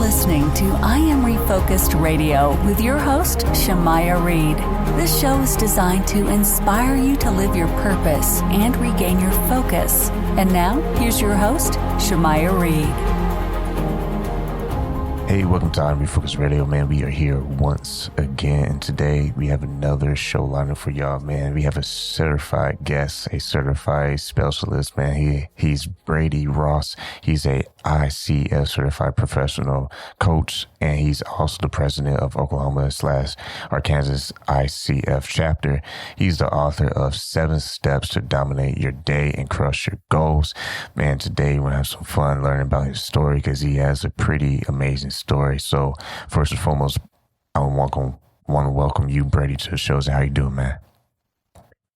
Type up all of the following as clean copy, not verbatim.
listening to I Am Refocused Radio with your host, Shamaya Reed. This show is designed to inspire you to live your purpose and regain your focus. And now, here's your host, Shamaya Reed. Hey, welcome to I Am Refocused Radio, man. We are here once again, and today we have another show lineup for y'all, man. We have a certified guest, a certified specialist, man. He's Brady Ross. He's a ICF certified professional coach, and he's also the president of Oklahoma/Arkansas ICF chapter. He's the author of 7 Steps to Dominate Your Day and Crush Your Goals. Man, today we're going to have some fun learning about his story because he has a pretty amazing story. So first and foremost, I want to welcome you, Brady, to the show. How you doing, man?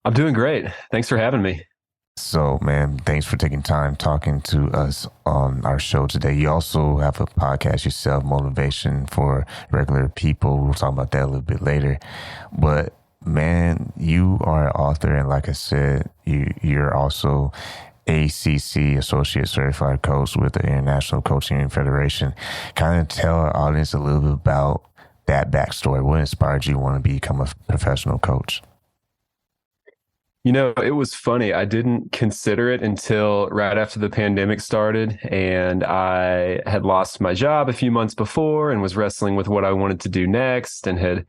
I'm doing great. Thanks for having me. So, man, thanks for taking time talking to us on our show today. You also have a podcast yourself, Motivation for Regular People. We'll talk about that a little bit later. But, man, you are an author, and like I said, you're also ACC, Associate Certified Coach with the International Coaching Federation. Kind of tell our audience a little bit about that backstory. What inspired you to want to become a professional coach? You know, it was funny. I didn't consider it until right after the pandemic started, and I had lost my job a few months before and was wrestling with what I wanted to do next and had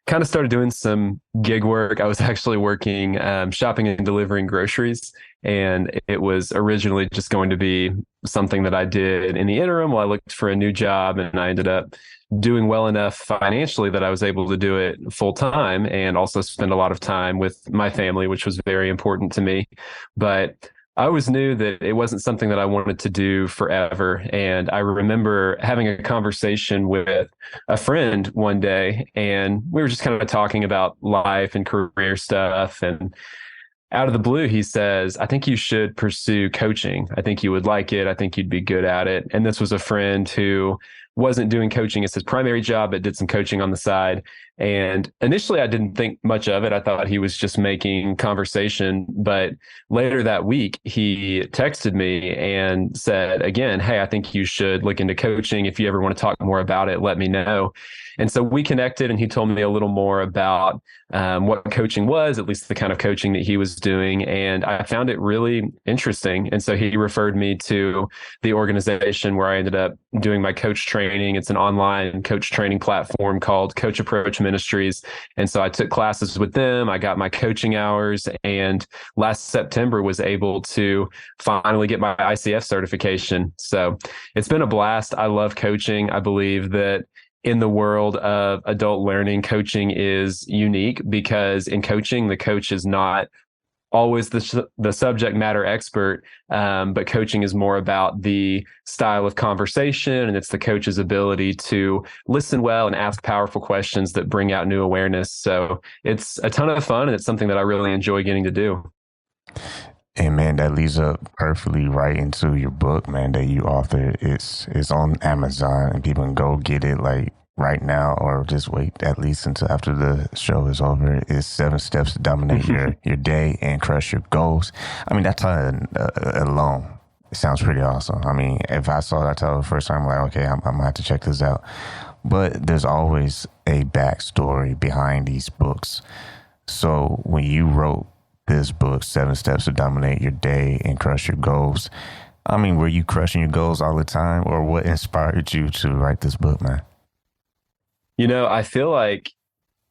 kind of started doing some gig work. I was actually working shopping and delivering groceries, and it was originally just going to be something that I did in the interim while I looked for a new job, and I ended up doing well enough financially that I was able to do it full time and also spend a lot of time with my family, which was very important to me. But I always knew that it wasn't something that I wanted to do forever. And I remember having a conversation with a friend one day, and we were just kind of talking about life and career stuff. And out of the blue, he says, I think you should pursue coaching. I think you would like it. I think you'd be good at it. And this was a friend who wasn't doing coaching as his primary job, but did some coaching on the side. And initially, I didn't think much of it. I thought he was just making conversation. But later that week, he texted me and said, again, hey, I think you should look into coaching. If you ever want to talk more about it, let me know. And so we connected, and he told me a little more about what coaching was, at least the kind of coaching that he was doing. And I found it really interesting. And so he referred me to the organization where I ended up doing my coach training. It's an online coach training platform called Coach Approach Ministries. And so I took classes with them. I got my coaching hours, and last September was able to finally get my ICF certification. So it's been a blast. I love coaching. I believe that in the world of adult learning, coaching is unique because in coaching, the coach is not always the subject matter expert, but coaching is more about the style of conversation, and it's the coach's ability to listen well and ask powerful questions that bring out new awareness. So it's a ton of fun, and it's something that I really enjoy getting to do. And man, that leads up perfectly right into your book, man, that you authored. It's on Amazon, and people can go get it like right now, or just wait at least until after the show is over. It's 7 Steps to Dominate your Day and Crush Your Goals. I mean, that title alone, it sounds pretty awesome. I mean, if I saw that title the first time, I'm like, okay, I'm gonna have to check this out. But there's always a backstory behind these books. So when you wrote this book, 7 Steps to Dominate Your Day and Crush Your Goals, I mean, were you crushing your goals all the time, or what inspired you to write this book, man? You know, I feel like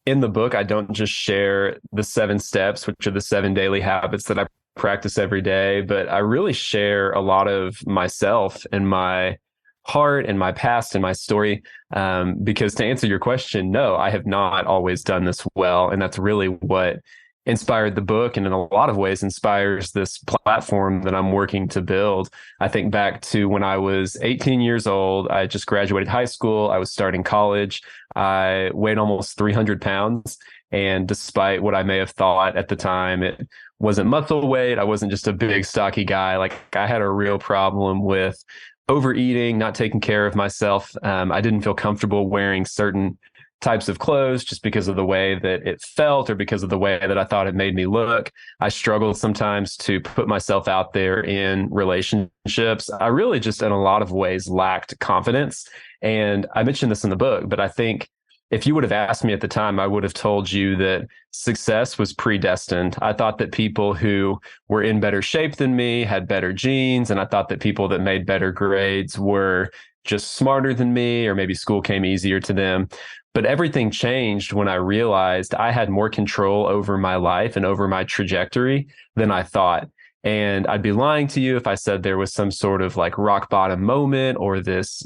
in the book, I don't just share the 7 steps, which are the 7 daily habits that I practice every day, but I really share a lot of myself and my heart and my past and my story. Because to answer your question, no, I have not always done this well. And that's really what inspired the book, and in a lot of ways inspires this platform that I'm working to build. I think back to when I was 18 years old. I just graduated high school. I was starting college. I weighed almost 300 pounds. And despite what I may have thought at the time, it wasn't muscle weight. I wasn't just a big stocky guy. Like, I had a real problem with overeating, not taking care of myself. I didn't feel comfortable wearing certain types of clothes just because of the way that it felt or because of the way that I thought it made me look. I struggled sometimes to put myself out there in relationships. I really just, in a lot of ways, lacked confidence. And I mentioned this in the book, but I think if you would have asked me at the time, I would have told you that success was predestined. I thought that people who were in better shape than me had better genes, and I thought that people that made better grades were just smarter than me, or maybe school came easier to them. But everything changed when I realized I had more control over my life and over my trajectory than I thought. And I'd be lying to you if I said there was some sort of like rock bottom moment or this,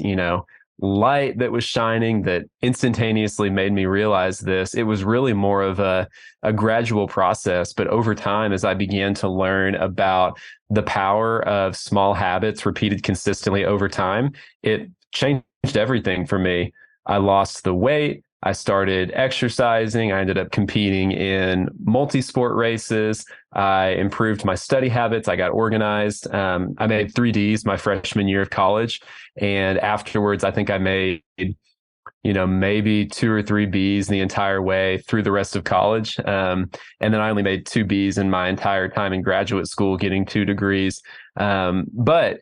light that was shining that instantaneously made me realize this. It was really more of a gradual process. But over time, as I began to learn about the power of small habits repeated consistently over time, it changed everything for me. I lost the weight. I started exercising. I ended up competing in multi-sport races. I improved my study habits. I got organized. I made 3Ds my freshman year of college. And afterwards, I think I made, maybe 2 or 3 Bs the entire way through the rest of college. And then I only made 2 Bs in my entire time in graduate school, getting 2 degrees. But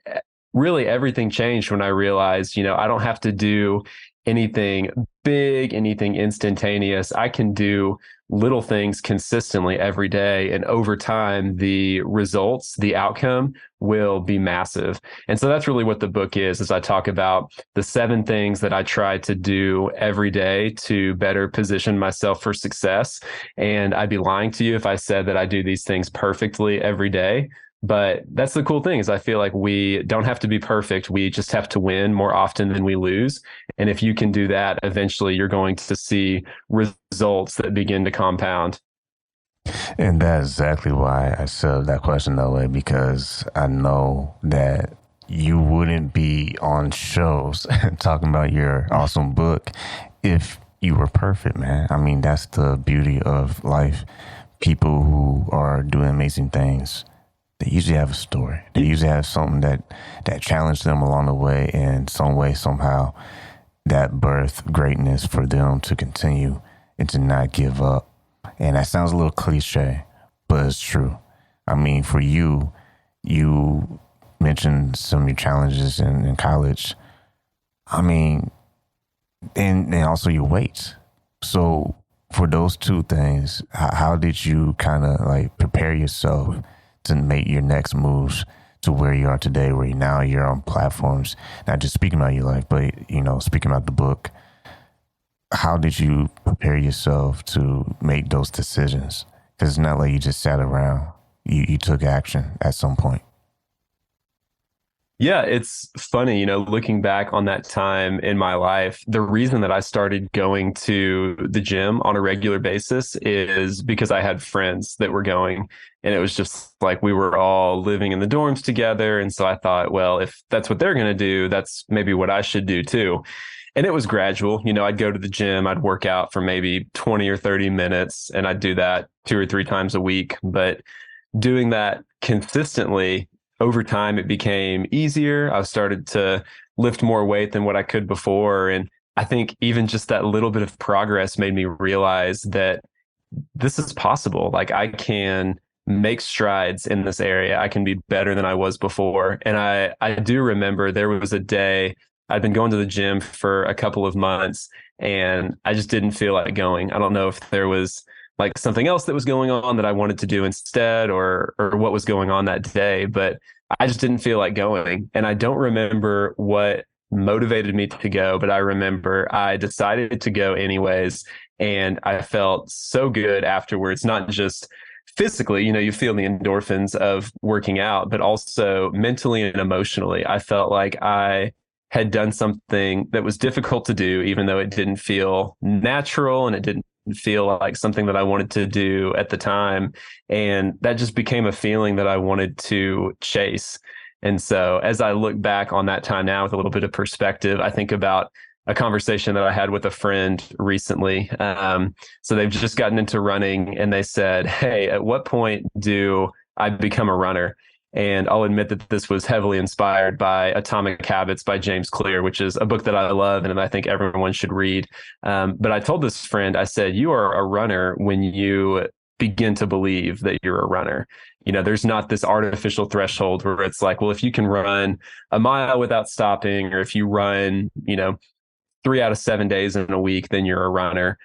really everything changed when I realized, I don't have to do anything big, anything instantaneous. I can do little things consistently every day. And over time, the results, the outcome will be massive. And so that's really what the book is, as I talk about the 7 things that I try to do every day to better position myself for success. And I'd be lying to you if I said that I do these things perfectly every day. But that's the cool thing, is I feel like we don't have to be perfect. We just have to win more often than we lose. And if you can do that, eventually you're going to see results that begin to compound. And that's exactly why I said that question that way, because I know that you wouldn't be on shows talking about your awesome book if you were perfect, man. I mean, that's the beauty of life. People who are doing amazing things, they usually have a story. They usually have something that challenged them along the way in some way, somehow, that birthed greatness for them to continue and to not give up. And that sounds a little cliche, but it's true. I mean, for you mentioned some of your challenges in college. I mean, and also your weight. So for those 2 things, how did you kind of like prepare yourself to make your next moves to where you are today, where now you're on platforms, not just speaking about your life, but, speaking about the book? How did you prepare yourself to make those decisions? Because it's not like you just sat around. You took action at some point. Yeah, it's funny, looking back on that time in my life, the reason that I started going to the gym on a regular basis is because I had friends that were going, and it was just like we were all living in the dorms together. And so I thought, well, if that's what they're going to do, that's maybe what I should do too. And it was gradual. I'd go to the gym, I'd work out for maybe 20 or 30 minutes, and I'd do that 2 or 3 times a week. But doing that consistently, over time, it became easier. I started to lift more weight than what I could before. And I think even just that little bit of progress made me realize that this is possible. Like, I can make strides in this area. I can be better than I was before. And I do remember there was a day I'd been going to the gym for a couple of months and I just didn't feel like going. I don't know if there was like something else that was going on that I wanted to do instead, or what was going on that day, but I just didn't feel like going. And I don't remember what motivated me to go, but I remember I decided to go anyways. And I felt so good afterwards, not just physically, you feel the endorphins of working out, but also mentally and emotionally. I felt like I had done something that was difficult to do, even though it didn't feel natural and it didn't feel like something that I wanted to do at the time. And that just became a feeling that I wanted to chase. And so as I look back on that time now with a little bit of perspective, I think about a conversation that I had with a friend recently. So they've just gotten into running and they said, hey, at what point do I become a runner? And I'll admit that this was heavily inspired by Atomic Habits by James Clear, which is a book that I love and I think everyone should read. But I told this friend, I said, you are a runner when you begin to believe that you're a runner. There's not this artificial threshold where it's like, well, if you can run a mile without stopping, or if you run, 3 out of 7 days in a week, then you're a runner.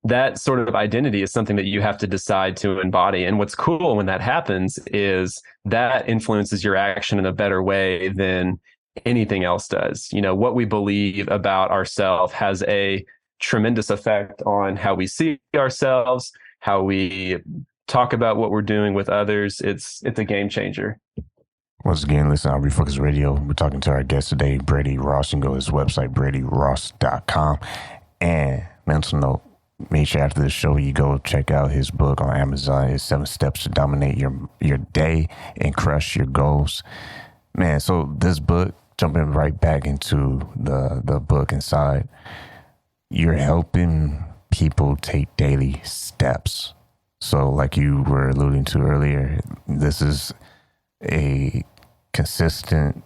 That sort of identity is something that you have to decide to embody. And what's cool when that happens is that influences your action in a better way than anything else does. What we believe about ourselves has a tremendous effect on how we see ourselves, how we talk about what we're doing with others. It's a game changer. Once again, listen on Refocus Radio. We're talking to our guest today, Brady Ross. You can go to his website, bradyross.com. And mental note, make sure after the show you go check out his book on Amazon. It's 7 Steps to Dominate Your Day and Crush Your Goals. Man, so this book, jumping right back into the book inside, you're helping people take daily steps. So like you were alluding to earlier, this is a consistent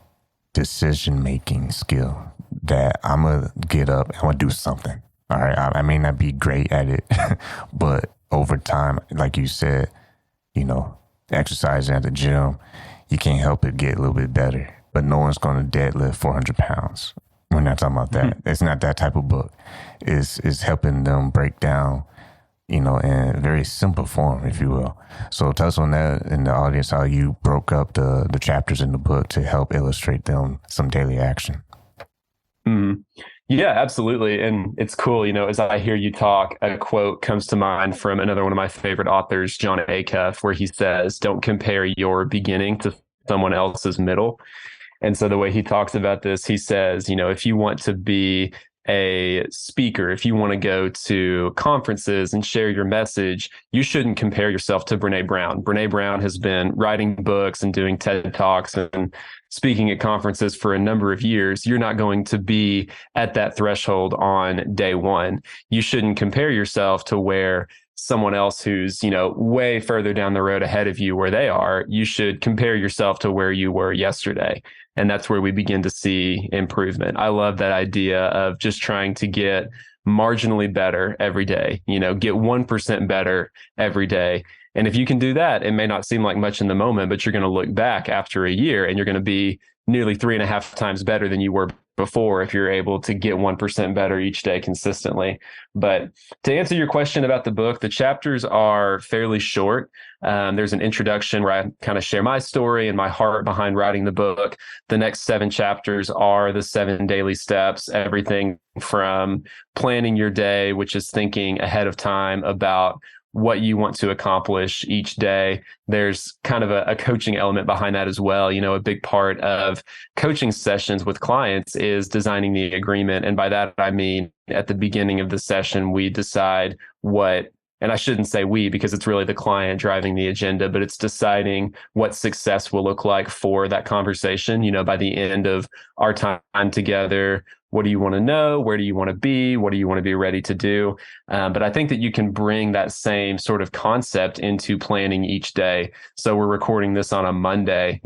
decision-making skill that I'm going to get up and I'm going to do something. All right. I may not be great at it, but over time, like you said, exercising at the gym, you can't help it get a little bit better, but no one's going to deadlift 400 pounds. We're not talking about that. It's not that type of book. It's helping them break down, in a very simple form, if you will. So tell us on that in the audience, how you broke up the chapters in the book to help illustrate them some daily action. Mm-hmm. Yeah, absolutely. And it's cool, as I hear you talk, a quote comes to mind from another one of my favorite authors, John Acuff, where he says, don't compare your beginning to someone else's middle. And so the way he talks about this, he says, if you want to be a speaker, if you want to go to conferences and share your message, you shouldn't compare yourself to Brene Brown. Brene Brown has been writing books and doing TED Talks and speaking at conferences for a number of years. You're not going to be at that threshold on day one. You shouldn't compare yourself to where someone else who's, way further down the road ahead of you where they are. You should compare yourself to where you were yesterday. And that's where we begin to see improvement. I love that idea of just trying to get marginally better every day, get 1% better every day. And if you can do that, it may not seem like much in the moment, but you're going to look back after a year and you're going to be nearly 3.5 times better than you were before if you're able to get 1% better each day consistently. But to answer your question about the book, the chapters are fairly short. There's an introduction where I kind of share my story and my heart behind writing the book. The next 7 chapters are the 7 daily steps, everything from planning your day, which is thinking ahead of time about what you want to accomplish each day. There's kind of a coaching element behind that as well. A big part of coaching sessions with clients is designing the agreement. And by that, I mean, at the beginning of the session, we decide what, and I shouldn't say we, because it's really the client driving the agenda, but it's deciding what success will look like for that conversation. By the end of our time together, what do you want to know? Where do you want to be? What do you want to be ready to do? But I think that you can bring that same sort of concept into planning each day. So we're recording this on a Monday,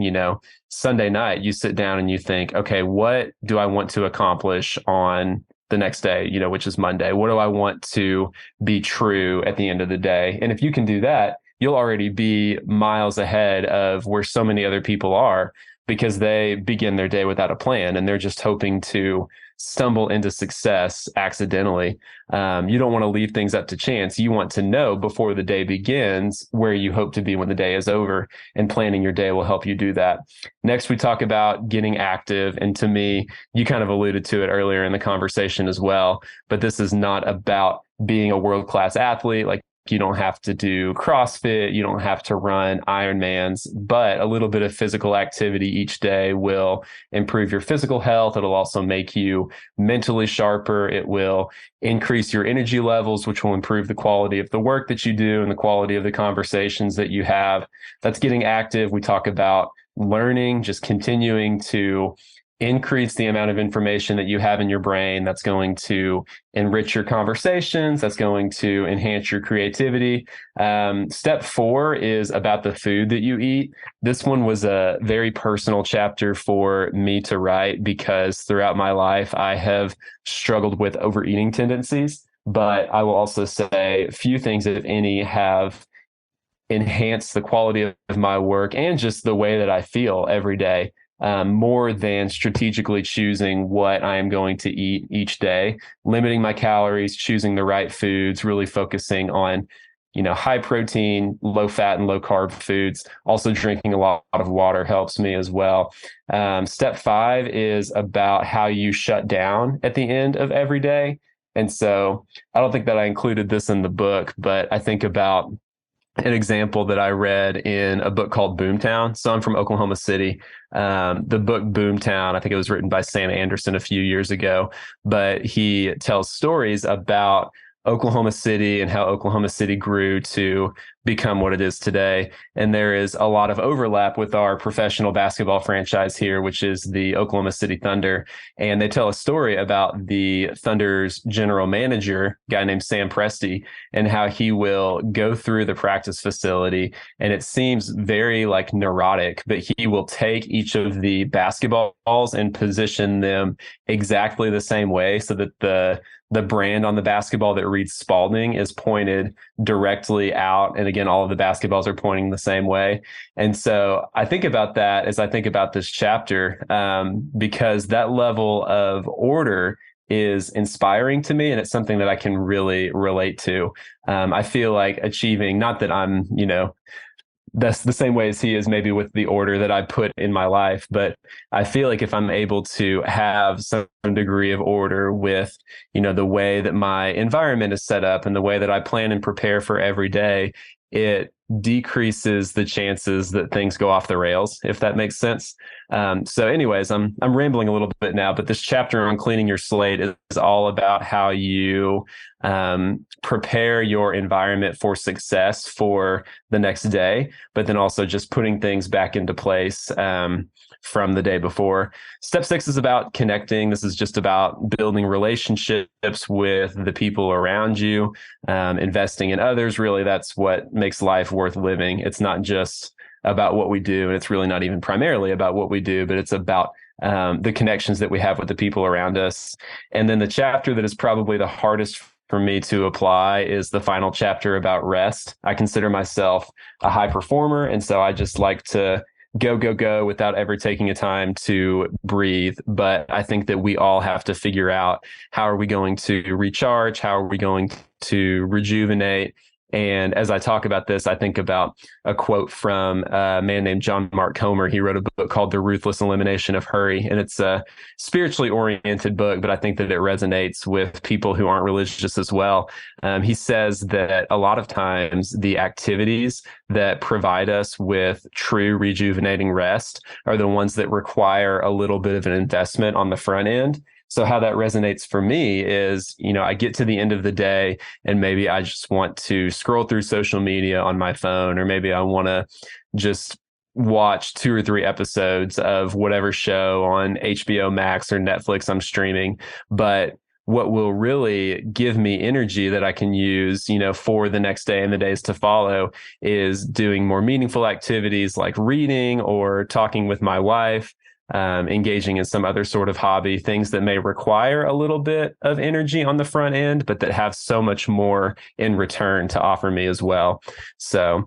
Sunday night, you sit down and you think, okay, what do I want to accomplish on the next day, which is Monday? What do I want to be true at the end of the day? And if you can do that, you'll already be miles ahead of where so many other people are, because they begin their day without a plan and they're just hoping to stumble into success accidentally. You don't want to leave things up to chance. You want to know before the day begins where you hope to be when the day is over, and planning your day will help you do that. Next, we talk about getting active. And to me, you kind of alluded to it earlier in the conversation as well, but this is not about being a world-class athlete. Like, you don't have to do CrossFit, you don't have to run Ironmans, but a little bit of physical activity each day will improve your physical health. It'll also make you mentally sharper. It will increase your energy levels, which will improve the quality of the work that you do and the quality of the conversations that you have. That's getting active. We talk about learning, just continuing to increase the amount of information that you have in your brain. That's going to enrich your conversations. That's going to enhance your creativity. Step 4 is about the food that you eat. This one was a very personal chapter for me to write because throughout my life, I have struggled with overeating tendencies. But I will also say few things, if any, have enhanced the quality of my work and just the way that I feel every day. More than strategically choosing what I am going to eat each day, limiting my calories, choosing the right foods, really focusing on, high protein, low fat, and low carb foods. Also drinking a lot of water helps me as well. Step 5 is about how you shut down at the end of every day. And so I don't think that I included this in the book, but I think about an example that I read in a book called Boomtown. So I'm from Oklahoma City. The book Boomtown, I think it was written by Sam Anderson a few years ago, but he tells stories about Oklahoma City and how Oklahoma City grew to become what it is today. And there is a lot of overlap with our professional basketball franchise here, which is the Oklahoma City Thunder. And they tell a story about the Thunder's general manager, a guy named Sam Presti, and how he will go through the practice facility. And it seems very like neurotic, but he will take each of the basketballs and position them exactly the same way so that the brand on the basketball that reads Spalding is pointed directly out. And again, all of the basketballs are pointing the same way. And so I think about that as I think about this chapter, because that level of order is inspiring to me. And it's something that I can really relate to. I feel like achieving, not that I'm, that's the same way as he is maybe with the order that I put in my life. But I feel like if I'm able to have some degree of order with, the way that my environment is set up and the way that I plan and prepare for every day, it decreases the chances that things go off the rails, if that makes sense. So anyways, I'm rambling a little bit now, but this chapter on cleaning your slate is all about how you prepare your environment for success for the next day, but then also just putting things back into place from the day before. Step 6 is about connecting. This is just about building relationships with the people around you, investing in others. Really, that's what makes life worth living. It's not just about what we do, and it's really not even primarily about what we do, but it's about the connections that we have with the people around us. And then the chapter that is probably the hardest for me to apply is the final chapter about rest. I consider myself a high performer, and so I just like to go without ever taking a time to breathe. But I think that we all have to figure out, how are we going to recharge? How are we going to rejuvenate? And as I talk about this, I think about a quote from a man named John Mark Comer. He wrote a book called The Ruthless Elimination of Hurry. And it's a spiritually oriented book, but I think that it resonates with people who aren't religious as well. He says that a lot of times the activities that provide us with true rejuvenating rest are the ones that require a little bit of an investment on the front end. So how that resonates for me is, I get to the end of the day and maybe I just want to scroll through social media on my phone, or maybe I want to just watch 2 or 3 episodes of whatever show on HBO Max or Netflix I'm streaming. But what will really give me energy that I can use, for the next day and the days to follow is doing more meaningful activities like reading or talking with my wife. Engaging in some other sort of hobby, things that may require a little bit of energy on the front end, but that have so much more in return to offer me as well. So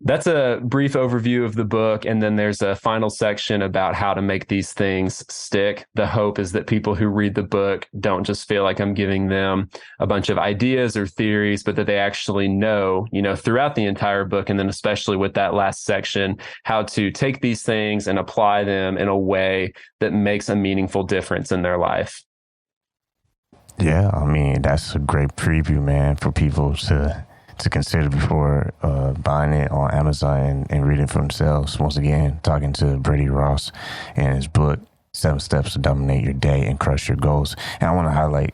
that's a brief overview of the book. And then there's a final section about how to make these things stick. The hope is that people who read the book don't just feel like I'm giving them a bunch of ideas or theories, but that they actually know, throughout the entire book, and then especially with that last section, how to take these things and apply them in a way that makes a meaningful difference in their life. Yeah, I mean, that's a great preview, man, for people to consider before buying it on Amazon and reading for themselves. Once again, talking to Brady Ross and his book, 7 Steps to Dominate Your Day and Crush Your Goals. And I want to highlight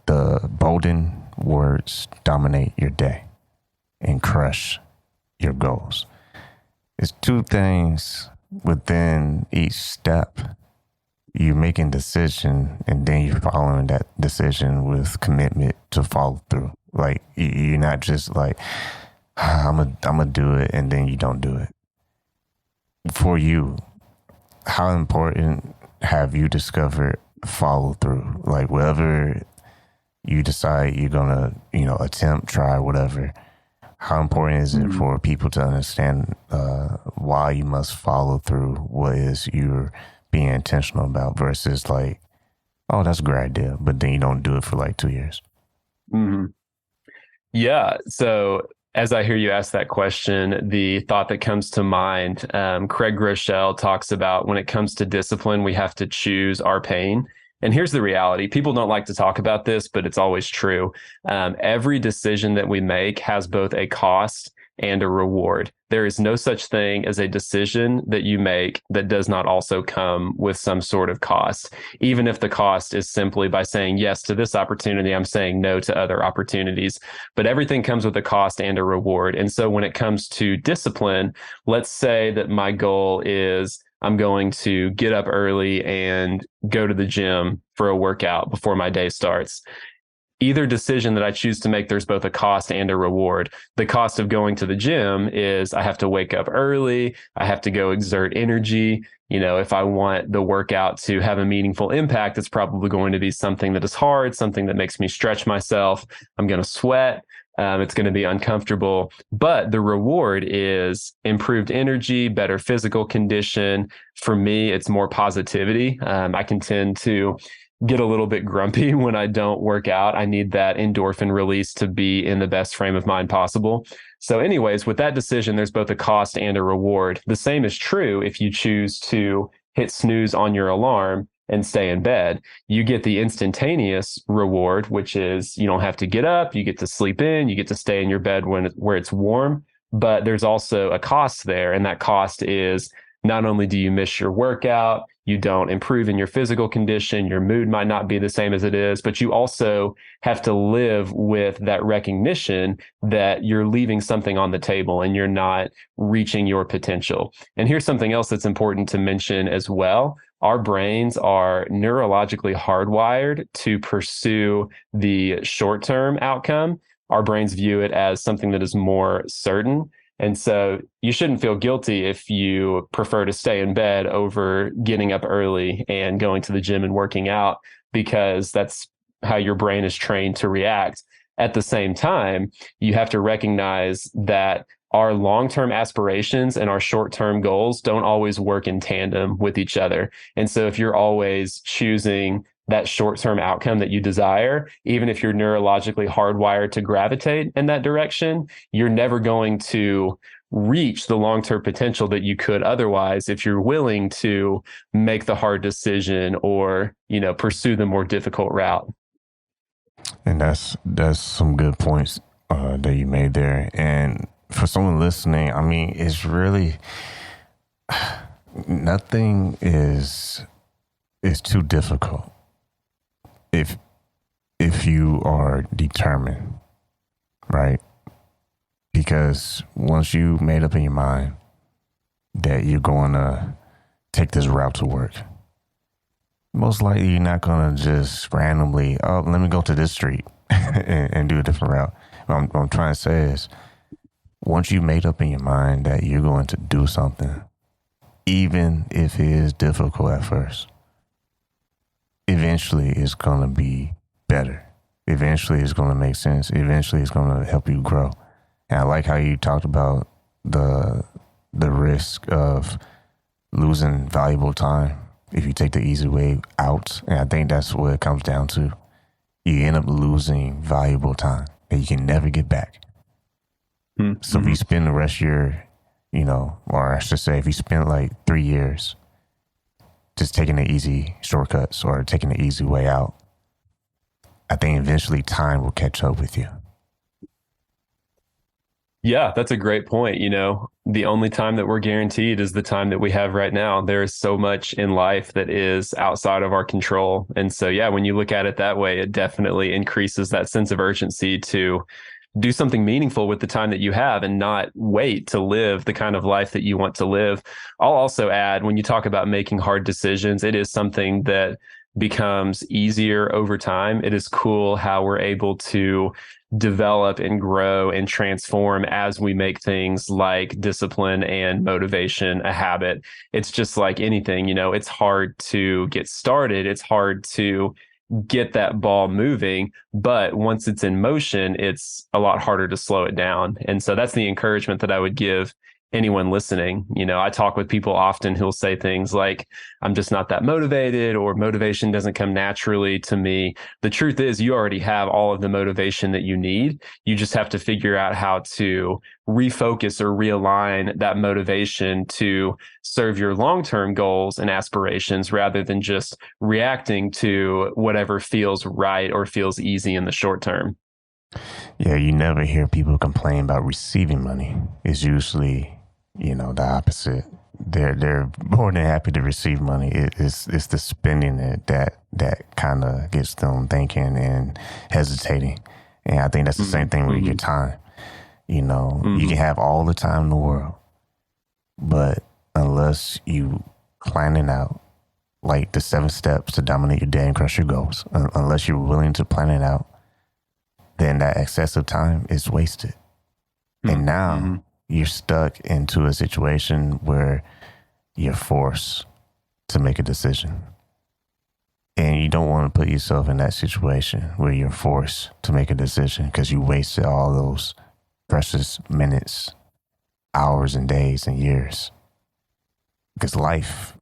the bolden words: dominate your day and crush your goals. It's 2 things within each step you're making decision and then you're following that decision with commitment to follow through. Like you're not just like, I'm gonna do it and then you don't do it. For you, how important have you discovered follow through? Like whatever you decide you're gonna, attempt, try, whatever. How important is it for people to understand why you must follow through what is you're being intentional about versus like, oh, that's a great idea, but then you don't do it for like 2 years? Mm-hmm. Yeah. So as I hear you ask that question, the thought that comes to mind, Craig Groeschel talks about when it comes to discipline, we have to choose our pain. And here's the reality. People don't like to talk about this, but it's always true. Every decision that we make has both a cost and a reward. There is no such thing as a decision that you make that does not also come with some sort of cost. Even if the cost is simply by saying yes to this opportunity, I'm saying no to other opportunities. But everything comes with a cost and a reward. And so when it comes to discipline, let's say that my goal is I'm going to get up early and go to the gym for a workout before my day starts. Either decision that I choose to make, there's both a cost and a reward. The cost of going to the gym is I have to wake up early. I have to go exert energy. If I want the workout to have a meaningful impact, it's probably going to be something that is hard, something that makes me stretch myself. I'm going to sweat. It's going to be uncomfortable, but the reward is improved energy, better physical condition. For me, it's more positivity. I can tend to get a little bit grumpy when I don't work out. I need that endorphin release to be in the best frame of mind possible. So anyways, with that decision, there's both a cost and a reward. The same is true if you choose to hit snooze on your alarm and stay in bed. You get the instantaneous reward, which is you don't have to get up, you get to sleep in, you get to stay in your bed where it's warm, but there's also a cost there. And that cost is not only do you miss your workout, you don't improve in your physical condition, your mood might not be the same as it is, but you also have to live with that recognition that you're leaving something on the table and you're not reaching your potential. And here's something else that's important to mention as well. Our brains are neurologically hardwired to pursue the short-term outcome. Our brains view it as something that is more certain. And so you shouldn't feel guilty if you prefer to stay in bed over getting up early and going to the gym and working out, because that's how your brain is trained to react. At the same time, you have to recognize that our long-term aspirations and our short-term goals don't always work in tandem with each other. And so if you're always choosing that short-term outcome that you desire, even if you're neurologically hardwired to gravitate in that direction, you're never going to reach the long-term potential that you could otherwise if you're willing to make the hard decision or, pursue the more difficult route. And that's some good points that you made there. And for someone listening, I mean, it's really nothing is too difficult if you are determined, right? Because once you made up in your mind that you're going to take this route to work, most likely you're not going to just randomly, oh, let me go to this street and do a different route. What I'm trying to say is, once you made up in your mind that you're going to do something, even if it is difficult at first, eventually it's going to be better. Eventually it's going to make sense. Eventually it's going to help you grow. And I like how you talked about the risk of losing valuable time if you take the easy way out. And I think that's what it comes down to. You end up losing valuable time that you can never get back. Mm-hmm. So if you spend the rest of your, or I should say, if you spend like 3 years just taking the easy shortcuts or taking the easy way out, I think eventually time will catch up with you. Yeah, that's a great point. The only time that we're guaranteed is the time that we have right now. There is so much in life that is outside of our control. And so, yeah, when you look at it that way, it definitely increases that sense of urgency to do something meaningful with the time that you have and not wait to live the kind of life that you want to live. I'll also add, when you talk about making hard decisions, it is something that becomes easier over time. It is cool how we're able to develop and grow and transform as we make things like discipline and motivation a habit. It's just like anything, it's hard to get started. It's hard to get that ball moving, but once it's in motion, it's a lot harder to slow it down. And so that's the encouragement that I would give anyone listening. I talk with people often who'll say things like, I'm just not that motivated, or motivation doesn't come naturally to me. The truth is, you already have all of the motivation that you need. You just have to figure out how to refocus or realign that motivation to serve your long-term goals and aspirations, rather than just reacting to whatever feels right or feels easy in the short term. Yeah, you never hear people complain about receiving money. It's usually, the opposite. They're more than happy to receive money. It's the spending it that kind of gets them thinking and hesitating. And I think that's the same thing with your time. You can have all the time in the world, but unless you plan it out, like the 7 steps to dominate your day and crush your goals, unless you're willing to plan it out, then that excessive time is wasted. And now you're stuck into a situation where you're forced to make a decision. And you don't want to put yourself in that situation where you're forced to make a decision, because you wasted all those precious minutes, hours and days and years. Because life,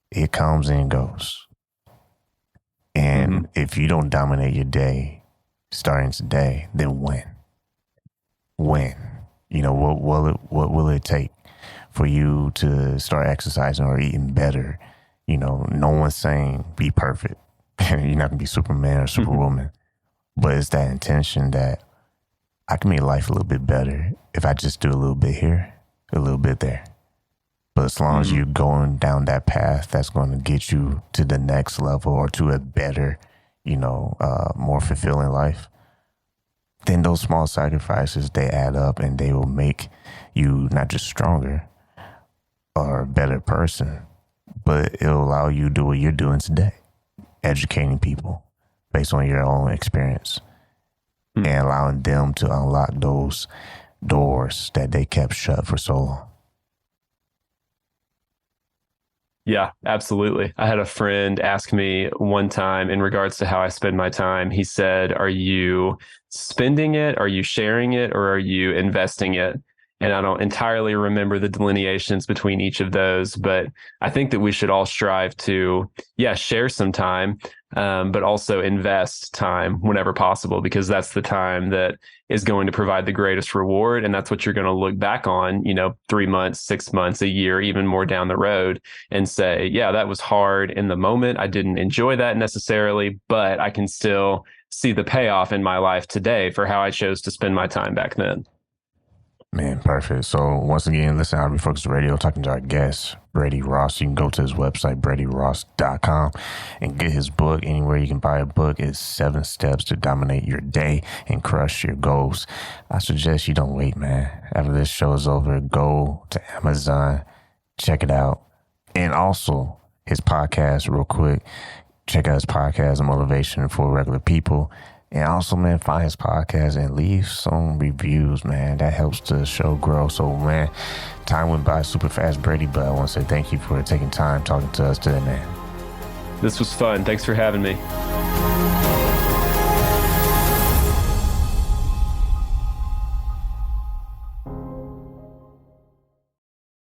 it comes and goes. And if you don't dominate your day starting today, then when? What will it take for you to start exercising or eating better? No one's saying be perfect. You're not gonna be Superman or Superwoman, but it's that intention that I can make life a little bit better if I just do a little bit here, a little bit there. But as long as you're going down that path that's going to get you to the next level or to a better, more fulfilling life, then those small sacrifices, they add up, and they will make you not just stronger or a better person, but it'll allow you to do what you're doing today, educating people based on your own experience and allowing them to unlock those doors that they kept shut for so long. Yeah, absolutely. I had a friend ask me one time in regards to how I spend my time. He said, are you spending it? Are you sharing it? Or are you investing it? And I don't entirely remember the delineations between each of those, but I think that we should all strive to, share some time, but also invest time whenever possible, because that's the time that is going to provide the greatest reward. And that's what you're going to look back on, 3 months, 6 months, a year, even more down the road, and say, yeah, that was hard in the moment. I didn't enjoy that necessarily, but I can still see the payoff in my life today for how I chose to spend my time back then. Man, perfect. So once again, listen to Refocus Radio, talking to our guest, Brady Ross. You can go to his website, bradyross.com, and get his book. Anywhere you can buy a book. It's 7 Steps to Dominate Your Day and Crush Your Goals. I suggest you don't wait, man. After this show is over, go to Amazon, check it out. And also his podcast, real quick. Check out his podcast, Motivation for Regular People. And also, man, find his podcast and leave some reviews, man. That helps the show grow. So, man, time went by super fast, Brady, but I want to say thank you for taking time talking to us today, man. This was fun. Thanks for having me.